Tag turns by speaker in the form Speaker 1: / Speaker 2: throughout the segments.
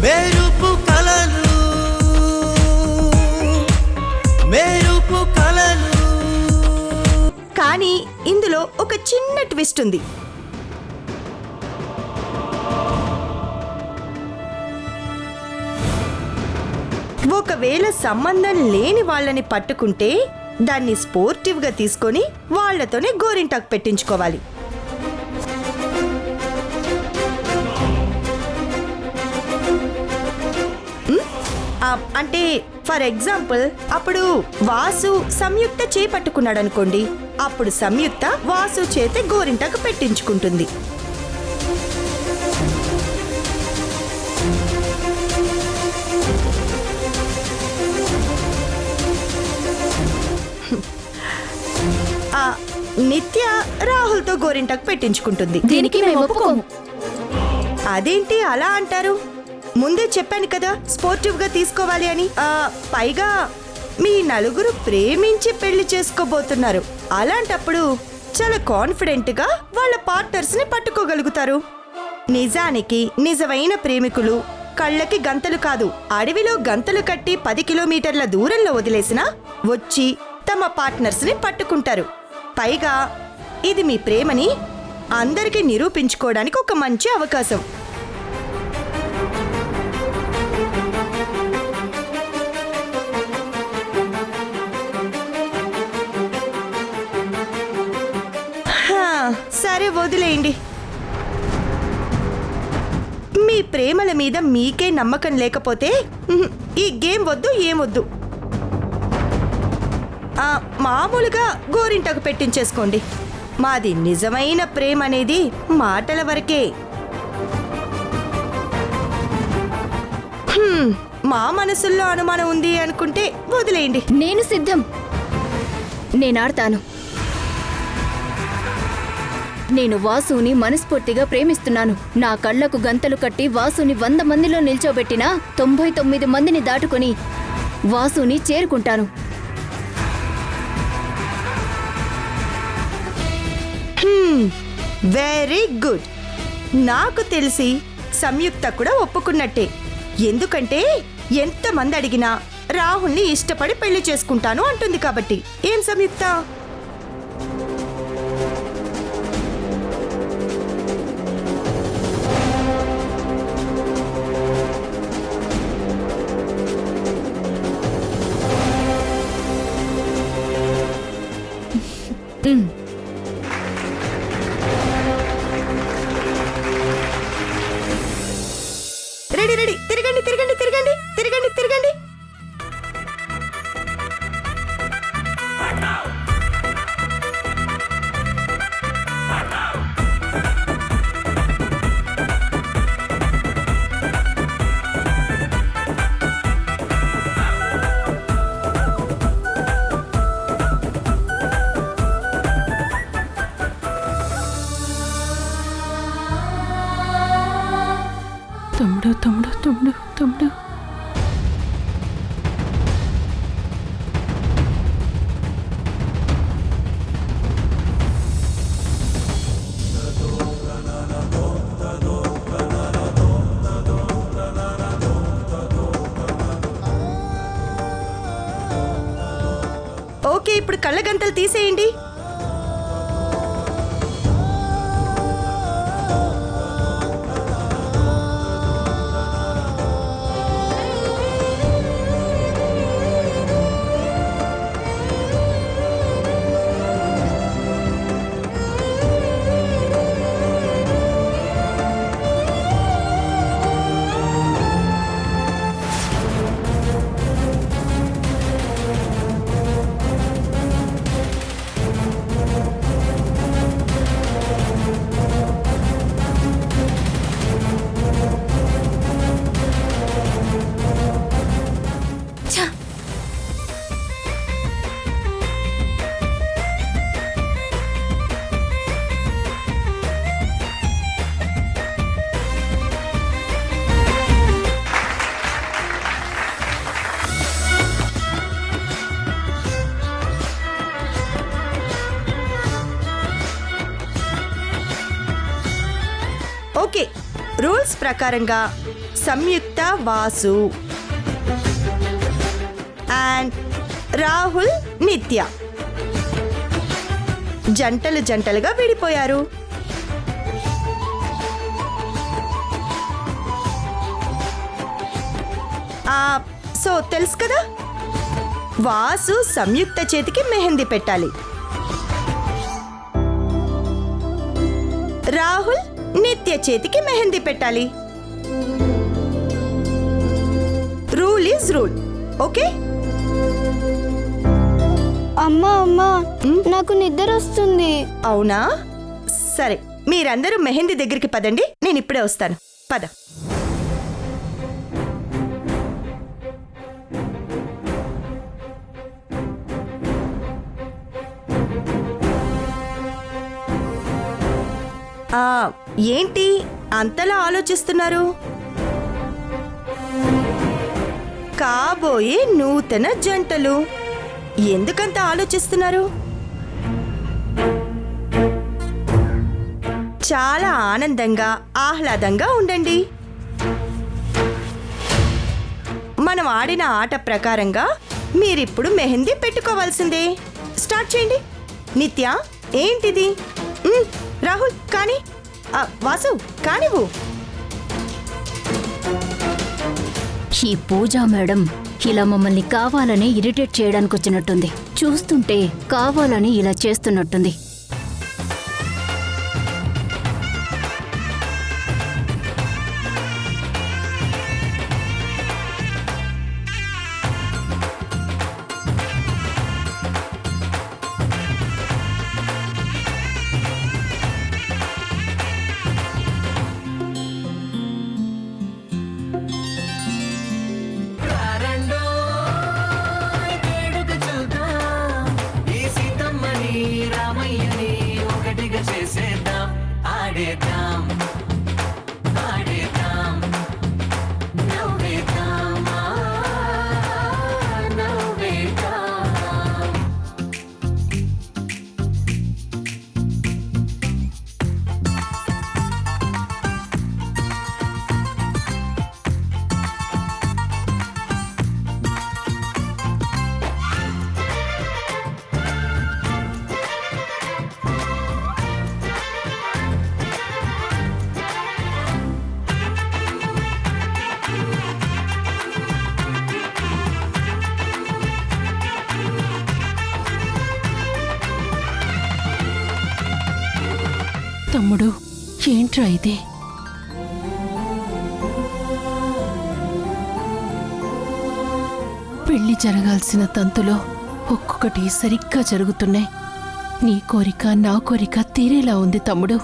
Speaker 1: మెరుపు కలలు మెరుపు కలలు.
Speaker 2: కానీ ఇందులో ఒక చిన్న ట్విస్ట్ ఉంది. ఒకవేళ సంబంధం లేని వాళ్ళని పట్టుకుంటే దాన్ని స్పోర్టివ్గా తీసుకొని వాళ్లతోనే గోరింటాకు పెట్టించుకోవాలి. అంటే ఫర్ ఎగ్జాంపుల్ అప్పుడు వాసు సంయుక్త చేపట్టుకున్నాడు అనుకోండి, అప్పుడు సంయుక్త వాసు చేతే గోరింటాకు పెట్టించుకుంటుంది. నిత్య రాహుల్తో గోరింటాకు పెట్టించుకుంటుంది.
Speaker 3: దీనికి మేము ఒప్పుకోము.
Speaker 2: అదేంటి అలా అంటారు? ముందే చెప్పాను కదా స్పోర్టివ్ గా తీసుకోవాలి అని. పైగా మీ నలుగురు ప్రేమించి పెళ్లి చేసుకోబోతున్నారు. అలాంటప్పుడు చాలా కాన్ఫిడెంట్ గా వాళ్ళ పార్ట్నర్స్ ని పట్టుకోగలుగుతారు. నిజానికి నిజమైన ప్రేమికులు కళ్ళకి గంతలు కాదు, అడవిలో గంతలు కట్టి 10 కిలోమీటర్ల దూరంలో వదిలేసినా వచ్చి తమ పార్ట్నర్స్ ని పట్టుకుంటారు. పైగా ఇది మీ ప్రేమని అందరికీ నిరూపించుకోవడానికి ఒక మంచి అవకాశం. సరే వదిలేయండి. మీ ప్రేమల మీద మీకే నమ్మకం లేకపోతే ఈ గేమ్ వద్దు, ఏమొద్దు. మామూలుగా గోరింటాకు పెట్టించేసుకోండి. మాది నిజమైన ప్రేమ అనేది మాటల వరకే. మా మనసుల్లో అనుమానం ఉంది అనుకుంటే వదిలేయండి.
Speaker 3: నేను సిద్ధం. నేనాడతాను. నేను వాసుని మనస్ఫూర్తిగా ప్రేమిస్తున్నాను. నా కళ్లకు గంతలు కట్టి వాసుని 100 మందిలో నిల్చోబెట్టినా 99 మందిని దాటుకుని వాసుని చేరుకుంటాను.
Speaker 2: Very good. నాకు తెలిసి సంయుక్త కూడా ఒప్పుకున్నట్టే. ఎందుకంటే ఎంతమంది అడిగినా రాహుల్ని ఇష్టపడి పెళ్లి చేసుకుంటాను అంటుంది కాబట్టి. ఏం సంయుక్త? Ready ready. తిరగండి తిరగండి తిరగండి తిరగండి తిరగండి.
Speaker 4: తమ్ముడు తమ్ముడు తమ్ముడు తమ్ముడు.
Speaker 2: ఓకే, ఇప్పుడు కళ్ళ గంతలు తీసేయండి. ఓకే, రూల్స్ ప్రకారంగా సంయుక్త వాసు అండ్ రాహుల్ నిత్య జంటలు జంటలుగా విడిపోయారు. సో తెలుసు కదా, వాసు సంయుక్త చేతికి మెహందీ పెట్టాలి, రాహుల్ నిత్య చేతికి మెహందీ పెట్టాలి. Rule is rule. ఓకే?
Speaker 5: అమ్మా అమ్మా నాకు నిద్ర వస్తుంది.
Speaker 2: అవునా? సరే, మీరందరూ మెహందీ దగ్గరికి పదండి, నేను ఇప్పుడే వస్తాను. పద. ఏంటి అంతలా ఆలోచిస్తున్నారు? కాబోయే నూతన జంటలు ఎందుకంత ఆలోచిస్తున్నారు? చాలా ఆనందంగా ఆహ్లాదంగా ఉండండి. మనం ఆడిన ఆట ప్రకారంగా మీరిప్పుడు మెహందీ పెట్టుకోవాల్సిందే. స్టార్ట్ చేయండి. నిత్య, ఏంటిది? రాహుల్ కానీ, వాసు కానివ్వు.
Speaker 3: ఈ పూజా మేడం ఇలా మమ్మల్ని కావాలని ఇరిటేట్ చేయడానికి వచ్చినట్టుంది. చూస్తుంటే కావాలని ఇలా చేస్తున్నట్టుంది.
Speaker 4: తమ్ముడు, ఏంట్రా ఇది? పెళ్లి జరగాల్సిన తంతులో ఒక్కొక్కటి సరిగ్గా జరుగుతున్నాయి. నీ కోరిక నా కోరిక తీరేలా ఉంది తమ్ముడు.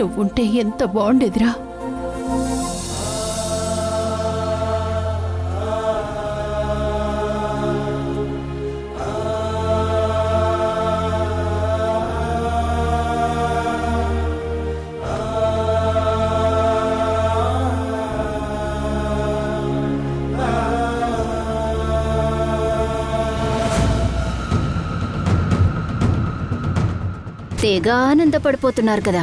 Speaker 4: నువ్వుంటే ఎంత బాగుండేదిరా.
Speaker 3: తెగ ఆనందపడిపోతున్నారు కదా,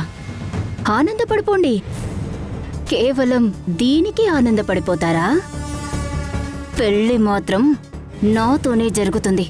Speaker 3: ఆనందపడిపోండి. కేవలం దీనికి ఆనందపడిపోతారా? పెళ్లి మాత్రం నాతోనే జరుగుతుంది.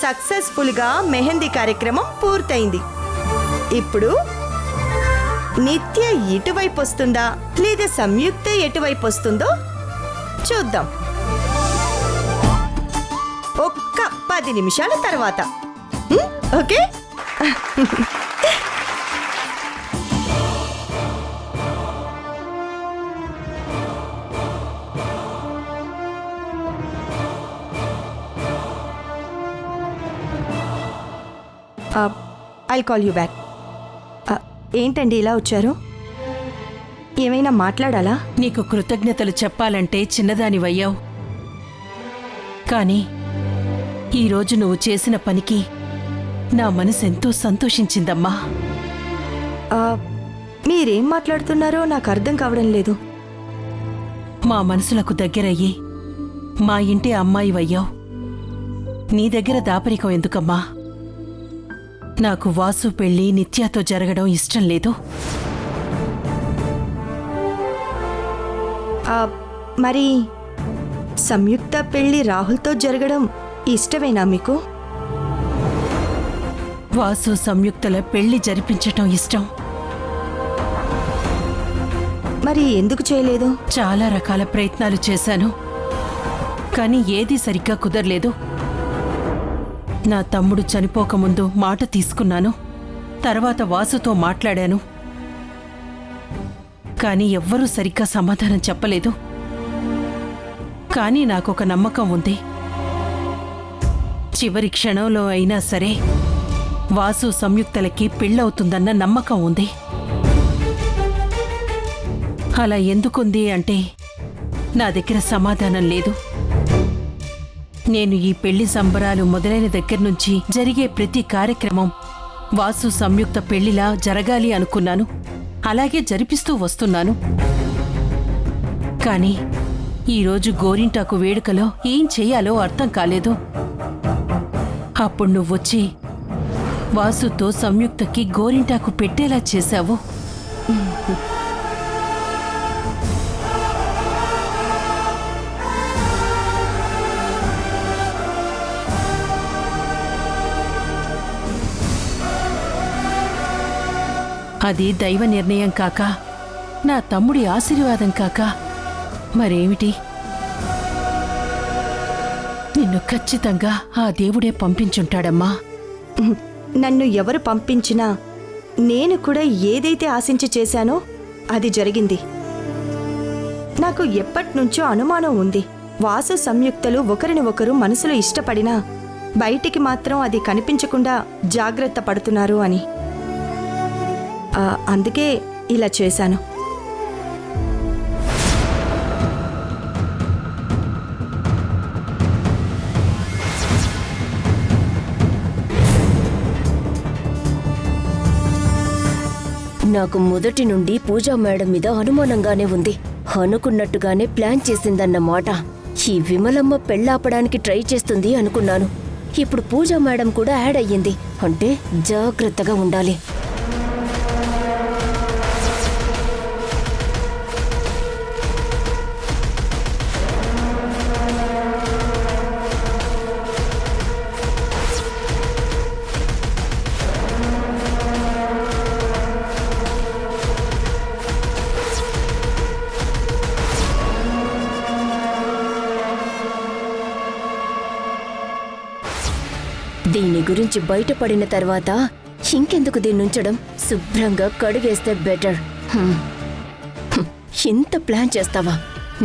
Speaker 2: సక్సెస్ఫుల్ గా మెహందీ కార్యక్రమం పూర్తయింది. ఇప్పుడు నిత్య ఇటువైపు వస్తుందా లేదా సంయుక్త ఎటువైపు వస్తుందో చూద్దాం. ఒక్క 10 నిమిషాల తర్వాత. Okay? I'll call you back. ఏంటండి ఇలా వచ్చారు? ఏమైనా మాట్లాడాలా?
Speaker 4: నీకు కృతజ్ఞతలు చెప్పాలంటే చిన్నదానివయ్యావు. కానీ ఈరోజు నువ్వు చేసిన పనికి నా మనసెంతో సంతోషించిందమ్మా.
Speaker 2: ఆ, మీరేం మాట్లాడుతున్నారో నాకు అర్థం కావడం లేదు.
Speaker 4: మా మనసులకు దగ్గరయ్యి మా ఇంటి అమ్మాయివయ్యావు. నీ దగ్గర దాపరికం ఎందుకమ్మా? నాకు వాసు పెళ్లి నిత్యాతో జరగడం ఇష్టం లేదు.
Speaker 2: మరి సంయుక్త పెళ్లి రాహుల్తో జరగడం ఇష్టమేనా మీకు?
Speaker 4: వాసు సంయుక్తల పెళ్లి జరిపించటం ఇష్టం.
Speaker 2: మరి ఎందుకు చేయలేదు?
Speaker 4: చాలా రకాల ప్రయత్నాలు చేశాను, కానీ ఏదీ సరిగ్గా కుదరలేదు. నా తమ్ముడు చనిపోకముందు మాట తీసుకున్నాను. తర్వాత వాసుతో మాట్లాడాను, కానీ ఎవ్వరూ సరిగ్గా సమాధానం చెప్పలేదు. కానీ నాకొక నమ్మకం ఉంది. చివరి క్షణంలో అయినా సరే వాసు సంయుక్తలకి పెళ్ళవుతుందన్న నమ్మకం ఉంది. అలా ఎందుకుంది అంటే నా దగ్గర సమాధానం లేదు. నేను ఈ పెళ్లి సంబరాలు మొదలైన దగ్గర నుంచి జరిగే ప్రతి కార్యక్రమం వాసు సంయుక్త పెళ్లిలా జరగాలి అనుకున్నాను. అలాగే జరిపిస్తూ వస్తున్నాను. కానీ ఈరోజు గోరింటాకు వేడుకలో ఏం చెయ్యాలో అర్థం కాలేదు. అప్పుడు నువ్వొచ్చి వాసుతో సంయుక్తకి గోరింటాకు పెట్టేలా చేశావు. అది దైవ నిర్ణయం కాక, నా తమ్ముడి ఆశీర్వాదం కాక మరేమిటి? నిన్ను ఖచ్చితంగా ఆ దేవుడే పంపించుంటాడమ్మా.
Speaker 2: నన్ను ఎవరు పంపించినా నేను కూడా ఏదైతే ఆశించి చేశానో అది జరిగింది. నాకు ఎప్పటినుంచో అనుమానం ఉంది. వాసు సంయుక్తలు ఒకరిని ఒకరు మనసులో ఇష్టపడినా బయటికి మాత్రం అది కనిపించకుండా జాగ్రత్త పడుతున్నారు అని. అందుకే ఇలా చేశాను.
Speaker 6: నాకు మొదటి నుండి పూజా మేడం మీద అనుమానంగానే ఉంది. అనుకున్నట్టుగానే ప్లాన్ చేసిందన్నమాట. ఈ విమలమ్మ పెళ్ళాపడానికి ట్రై చేస్తుంది అనుకున్నాను. ఇప్పుడు పూజా మేడం కూడా యాడ్ అయ్యింది అంటే జాగ్రత్తగా ఉండాలి. దీని గురించి బయటపడిన తర్వాత ఇంకెందుకు దీన్నుంచడం? శుభ్రంగా కడిగేస్తే బెటర్. ఇంత ప్లాన్ చేస్తావా?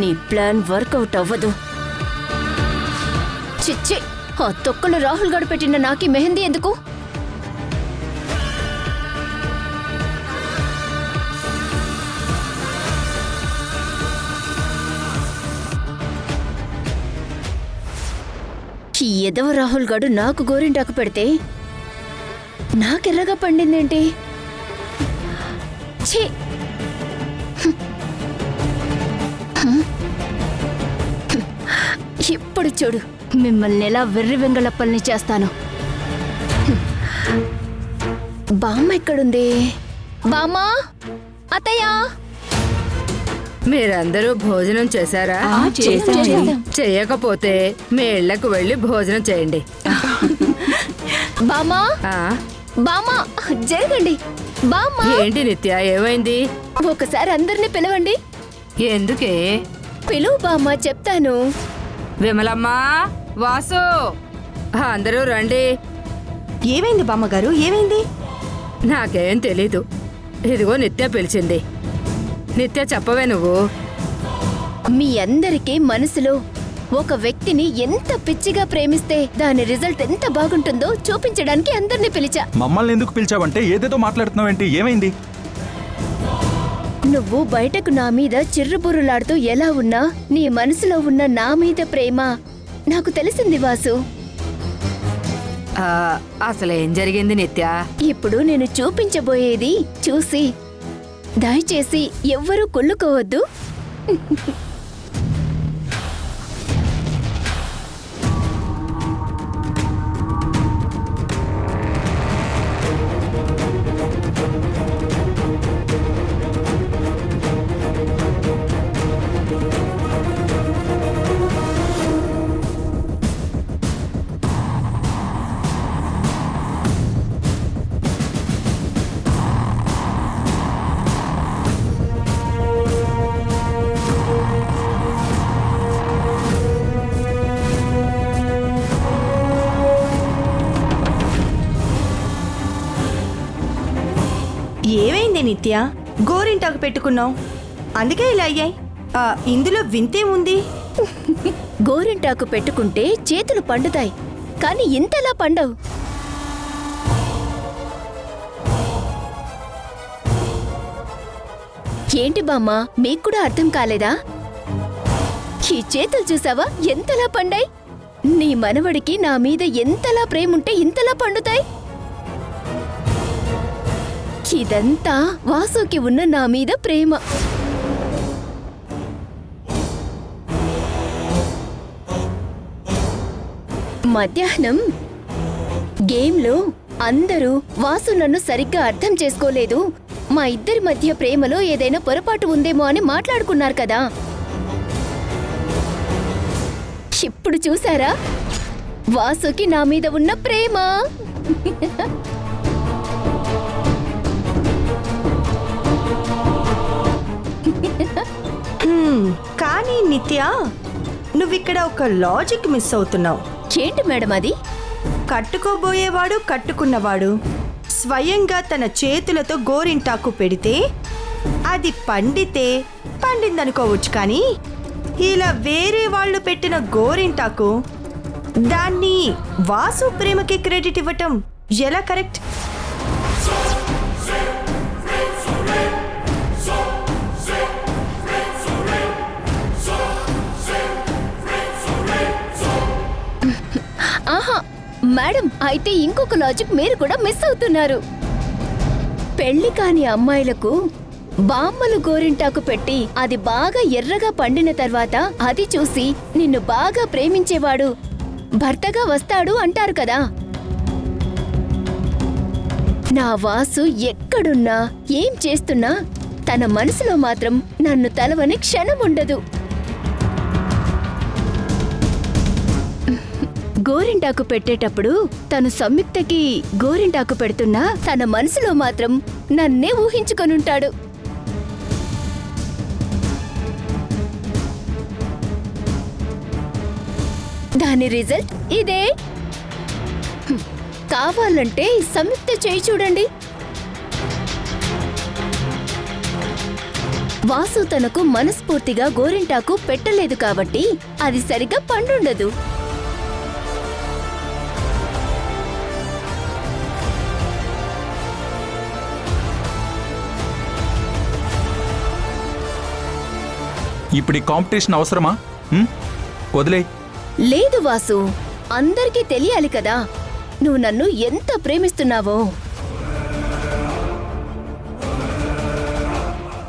Speaker 6: నీ ప్లాన్ వర్కౌట్ అవ్వదు. చిచ్చి, ఆ తొక్కలు రాహుల్ గడు పెట్టిన నాకి మెహందీ ఎందుకు? ఈ ఎదవ రాహుల్ గడు నాకు గోరింటాకు పెడితే నాకెర్రగా పండిందేంటి? ఛీ! ఇప్పుడు చూడు, మిమ్మల్ని ఎలా వెర్రి వెంగళప్పల్ని చేస్తాను. బామ్మ ఎక్కడుంది? బామ్మా, అత్తయ్య,
Speaker 7: మీరందరూ భోజనం చేశారా? చేయకపోతే మీ ఇళ్లకు వెళ్ళి భోజనం చేయండి.
Speaker 3: బామ్మా,
Speaker 7: ఆ,
Speaker 3: బామ్మా, జరగండి. బామ్మా,
Speaker 7: ఏంటి నిత్య, ఏమైంది?
Speaker 3: ఒకసారి అందరినీ పిలవండి.
Speaker 7: ఎందుకే?
Speaker 3: పిలువు బామ్మా, చెప్తాను.
Speaker 7: విమలమ్మా, వాసు, అందరూ రండి.
Speaker 2: ఏమైంది బామ్మగారు? ఏమైంది?
Speaker 7: నాకేం తెలీదు. ఇదిగో నిత్య పిలిచింది. నిత్య, చెప్పవే నువ్వు.
Speaker 3: మీ అందరికీ మనసులో ఒక వ్యక్తిని ఎంత పిచ్చిగా ప్రేమిస్తే దాని రిజల్ట్ ఎంత బాగుంటుందో చూపించడానికి అందరినీ పిలిచా.
Speaker 8: మమ్మల్ని ఎందుకు పిలిచావంటే ఏదేదో మాట్లాడుతున్నావేంటి? ఏమైంది?
Speaker 6: నువ్వు బయటకు నా మీద చిర్రుబుర్రులాడుతూ ఎలా ఉన్నా నీ మనసులో ఉన్న నా మీద ప్రేమ నాకు తెలిసింది వాసు.
Speaker 7: అసలేం జరిగింది నిత్య?
Speaker 6: ఇప్పుడు నేను చూపించబోయేది చూసి దయచేసి ఎవ్వరూ కుళ్ళుకోవద్దు.
Speaker 2: ఏమైంది నిత్య? గోరింటాకు పెట్టుకున్నావు, అందుకే ఇలా అయ్యాయి. ఇందులో వింతే ఉంది.
Speaker 6: గోరింటాకు పెట్టుకుంటే చేతులు పండుతాయి, కానీ ఇంతలా పండవు. ఏంటి బామ్మ, మీకు కూడా అర్థం కాలేదా? ఈ చేతులు చూసావా ఎంతలా పండాయి? నీ మనవడికి నా మీద ఎంతలా ప్రేముంటే ఇంతలా పండుతాయి. ఇదంతా వాసుకి ఉన్న నా మీద ప్రేమ. మధ్యాహ్నం గేమ్లో అందరూ వాసు నన్ను సరిగ్గా అర్థం చేసుకోలేదు, మా ఇద్దరి మధ్య ప్రేమలో ఏదైనా పొరపాటు ఉందేమో అని మాట్లాడుకున్నారు కదా. ఇప్పుడు చూసారా వాసుకి నా మీద ఉన్న ప్రేమ.
Speaker 2: కానీ నిత్య, నువ్విక్కడ ఒక లాజిక్ మిస్ అవుతున్నావు.
Speaker 6: ఏంటి మేడం అది?
Speaker 2: కట్టుకోబోయేవాడు కట్టుకున్నవాడు స్వయంగా తన చేతులతో గోరింటాకు పెడితే అది పండితే పండిందనుకోవచ్చు, కానీ ఇలా వేరే వాళ్ళు పెట్టిన గోరింటాకు దాన్ని వాసు ప్రేమకి క్రెడిట్ ఇవ్వటం ఎలా కరెక్ట్?
Speaker 6: ఆహా మేడం, అయితే ఇంకొక లాజిక్ మీరు కూడా మిస్ అవుతున్నారు. పెళ్లి కాని అమ్మాయిలకు బామ్మలు గోరింటాకు పెట్టి అది బాగా ఎర్రగా పండిన తర్వాత అది చూసి నిన్ను బాగా ప్రేమించేవాడు భర్తగా వస్తాడు అంటారు కదా. నా వాసు ఎక్కడున్నా ఏం చేస్తున్నా తన మనసులో మాత్రం నన్ను తలవని క్షణం ఉండదు. గోరింటాకు పెట్టేటప్పుడు తను సంయుక్తకి గోరింటాకు పెడుతున్నా తన మనసులో మాత్రం నన్నే ఊహించుకొనుంటాడు. దాని రిజల్ట్ ఇదే. కావాలంటే సంయుక్త చేయి చూడండి. వాసు తనకు మనస్ఫూర్తిగా గోరింటాకు పెట్టలేదు కాబట్టి అది సరిగా పండుండదు.
Speaker 8: ఇప్పుడు ఈ కాంపిటీషన్ అవసరమా? వదిలే.
Speaker 6: లేదు వాసు, అందరికీ తెలియాలి కదా నువ్వు నన్ను ఎంత ప్రేమిస్తున్నావో.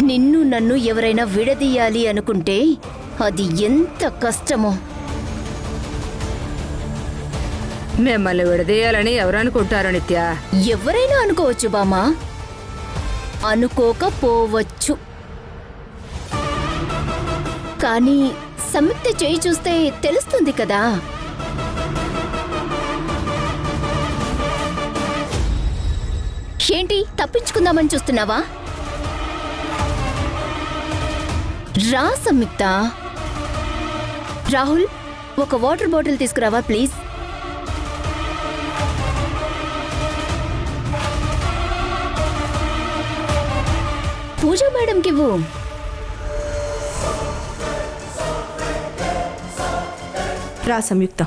Speaker 6: నిన్ను నన్ను ఎవరైనా విడదీయాలి అనుకుంటే అది ఎంత కష్టమో.
Speaker 7: మిమ్మల్ని విడదీయాలని ఎవరు అనుకుంటారు నిత్య?
Speaker 6: ఎవరైనా అనుకోవచ్చు బామా, అనుకోకపోవచ్చు. కానీ సంయుక్త చేయి చూస్తే తెలుస్తుంది కదా. ఏంటి తప్పించుకుందామని చూస్తున్నావా? రా సంయుక్త. రాహుల్, ఒక వాటర్ బాటిల్ తీసుకురావా ప్లీజ్. పూజా మేడంకి ఇవ్వు.
Speaker 2: రా సంయుక్త.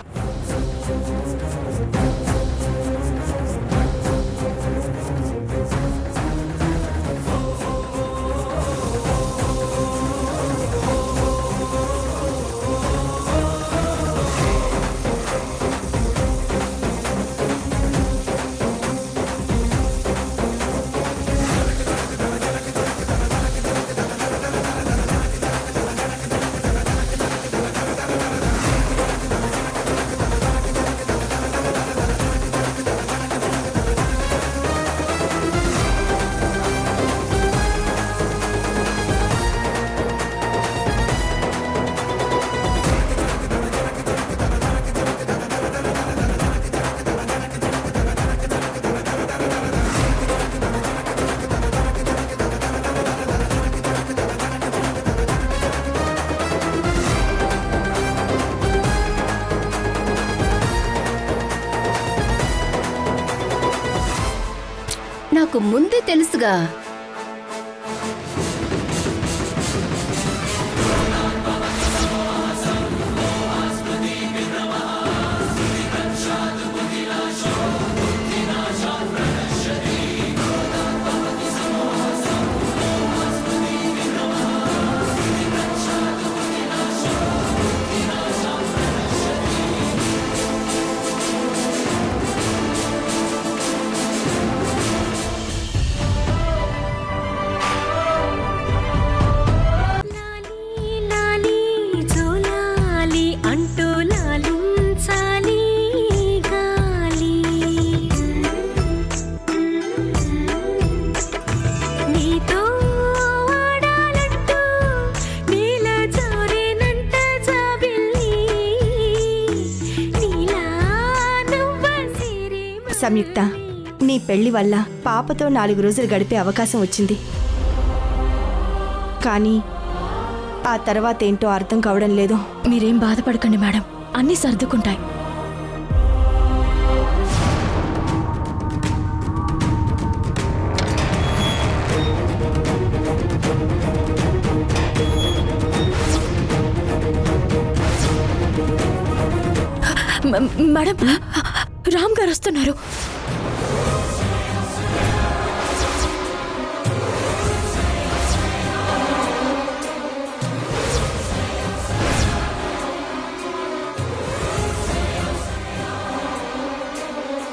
Speaker 3: నాకు ముందే తెలుసుగా.
Speaker 9: లాలి జోలాలి అంటూ లాలించాలి గాలి నీతో ఆడాలంటూ నీల జోరేనంట జాబిల్లి నీలా నువ్వసిరి
Speaker 2: సంయుక్త, నీ పెళ్లి వల్ల పాపతో 4 రోజులు గడిపే అవకాశం వచ్చింది. కానీ ఆ తర్వాత ఏంటో అర్థం కావడం లేదు.
Speaker 10: మీరేం బాధపడకండి మేడం, అన్నీ సర్దుకుంటాయి. మేడం, రామ్ గారు వస్తున్నారు.